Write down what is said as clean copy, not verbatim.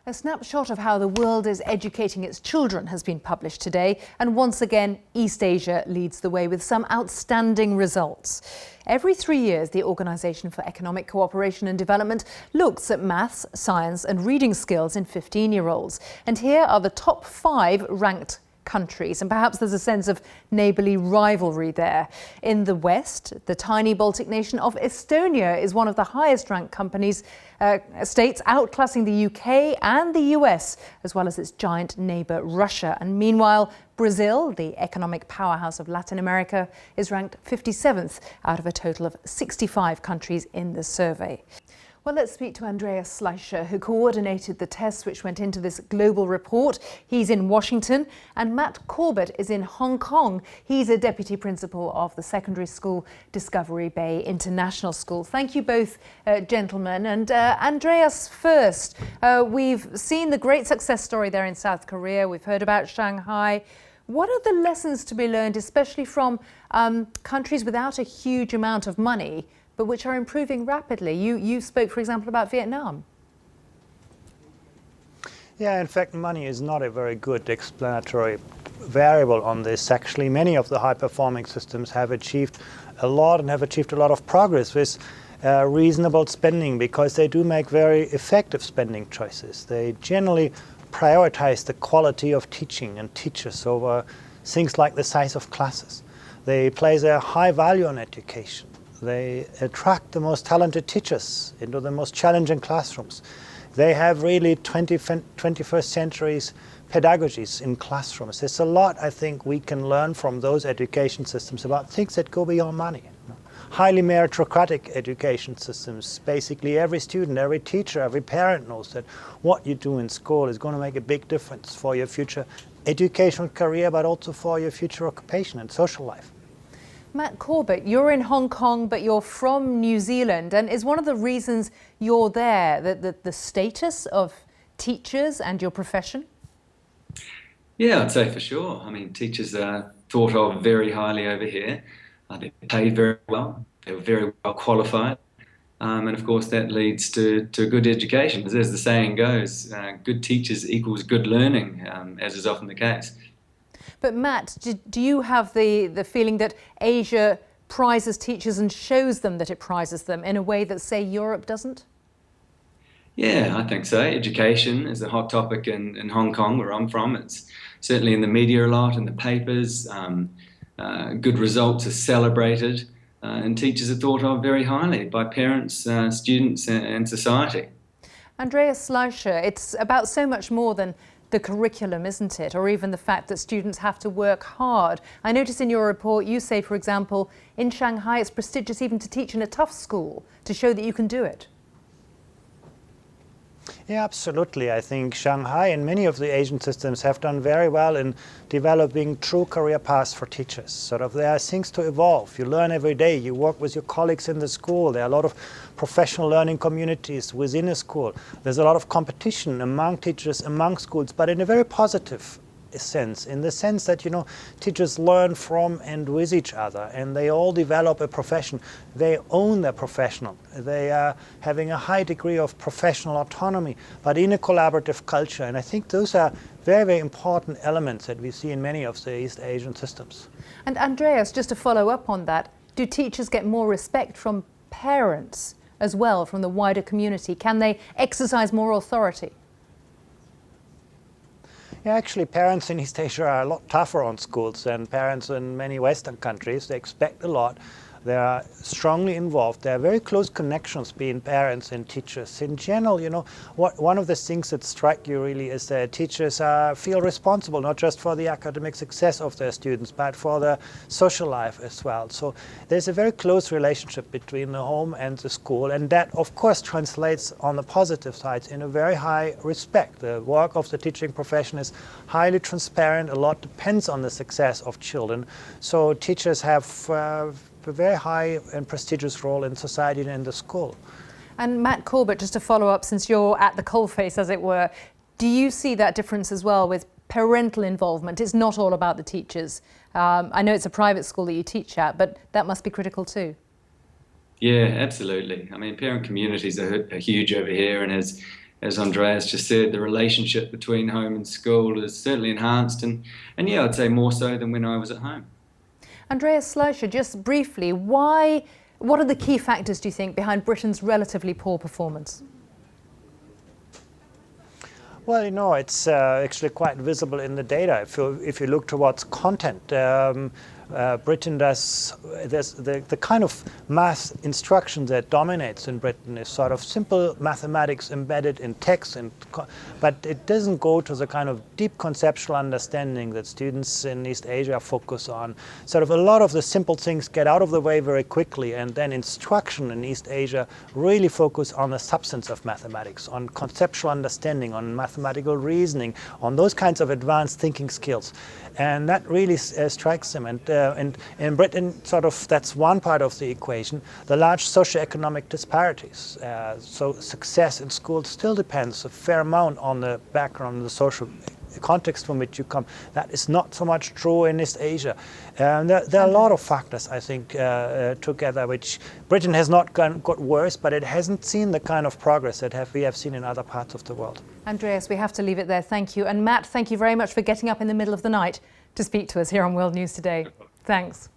A snapshot of how the world is educating its children has been published today, and once again East Asia leads the way with some outstanding results. Every 3 years, the Organisation for Economic Cooperation and Development looks at maths, science and reading skills in 15-year-olds. And here are the top 5 ranked countries, and perhaps there's a sense of neighbourly rivalry there. In the West, the tiny Baltic nation of Estonia is one of the highest ranked states, outclassing the UK and the US, as well as its giant neighbour Russia. And meanwhile, Brazil, the economic powerhouse of Latin America, is ranked 57th out of a total of 65 countries in the survey. Well, let's speak to Andreas Schleicher, who coordinated the tests which went into this global report. He's in Washington, and Matt Corbett is in Hong Kong. He's a deputy principal of the secondary school Discovery Bay International School. Thank you both, gentlemen. And Andreas first. We've seen the great success story there in South Korea. We've heard about Shanghai. What are the lessons to be learned, especially from countries without a huge amount of money, but which are improving rapidly? You spoke, for example, about Vietnam. Yeah, in fact, money is not a very good explanatory variable on this. Actually, many of the high-performing systems have achieved a lot and have achieved a lot of progress with reasonable spending, because they do make very effective spending choices. They generally prioritize the quality of teaching and teachers over things like the size of classes. They place a high value on education. They attract the most talented teachers into the most challenging classrooms. They have really 21st century's pedagogies in classrooms. There's a lot, I think, we can learn from those education systems about things that go beyond money. Highly meritocratic education systems. Basically, every student, every teacher, every parent knows that what you do in school is going to make a big difference for your future educational career, but also for your future occupation and social life. Matt Corbett, you're in Hong Kong, but you're from New Zealand, and is one of the reasons you're there the status of teachers and your profession? Yeah, I'd say for sure. I mean, teachers are thought of very highly over here. They're paid very well, they're very well qualified, and of course that leads to a good education. As the saying goes, good teachers equals good learning, as is often the case. But Matt, do you have the feeling that Asia prizes teachers and shows them that it prizes them in a way that, say, Europe doesn't? Yeah, I think so. Education is a hot topic in Hong Kong, where I'm from. It's certainly in the media a lot, in the papers. Good results are celebrated, and teachers are thought of very highly by parents, students and society. Andreas Schleicher, it's about so much more than the curriculum, isn't it? Or even the fact that students have to work hard. I notice in your report you say, for example, in Shanghai it's prestigious even to teach in a tough school to show that you can do it. Yeah, absolutely. I think Shanghai and many of the Asian systems have done very well in developing true career paths for teachers. There are things to evolve. You learn every day. You work with your colleagues in the school. There are a lot of professional learning communities within a school. There's a lot of competition among teachers, among schools, but in a very positive sense, in the sense that, teachers learn from and with each other, and they all develop a profession. They own their professional. They are having a high degree of professional autonomy, but in a collaborative culture. And I think those are very, very important elements that we see in many of the East Asian systems. And Andreas, just to follow up on that, do teachers get more respect from parents as well, from the wider community? Can they exercise more authority? Yeah, actually, parents in East Asia are a lot tougher on schools than parents in many Western countries. They expect a lot. They are strongly involved. There are very close connections between parents and teachers. In general, one of the things that strike you really is that teachers feel responsible not just for the academic success of their students, but for their social life as well. So there's a very close relationship between the home and the school, and that, of course, translates on the positive sides in a very high respect. The work of the teaching profession is highly transparent. A lot depends on the success of children. So teachers have a very high and prestigious role in society and in the school. And Matt Corbett, just to follow up, since you're at the coalface, as it were, do you see that difference as well with parental involvement? It's not all about the teachers. I know it's a private school that you teach at, but that must be critical too. Yeah, absolutely. I mean, parent communities are huge over here, and as as Andreas just said, the relationship between home and school is certainly enhanced, and yeah, I'd say more so than when I was at home. Andreas Schleicher, just briefly, what are the key factors, do you think, behind Britain's relatively poor performance? Well, you know, it's actually quite visible in the data. If you look towards content, Britain does, the kind of math instruction that dominates in Britain is sort of simple mathematics embedded in text, but it doesn't go to the kind of deep conceptual understanding that students in East Asia focus on. Sort of a lot of the simple things get out of the way very quickly, and then instruction in East Asia really focus on the substance of mathematics, on conceptual understanding, on mathematical reasoning, on those kinds of advanced thinking skills. And that really strikes them. And in Britain, sort of, that's one part of the equation. The large socioeconomic disparities. So success in school still depends a fair amount on the background, the social context from which you come. That is not so much true in East Asia. There are a lot of factors, I think, together, which Britain has not got worse, but it hasn't seen the kind of progress that we have seen in other parts of the world. Andreas, we have to leave it there. Thank you. And Matt, thank you very much for getting up in the middle of the night to speak to us here on World News Today. Thanks.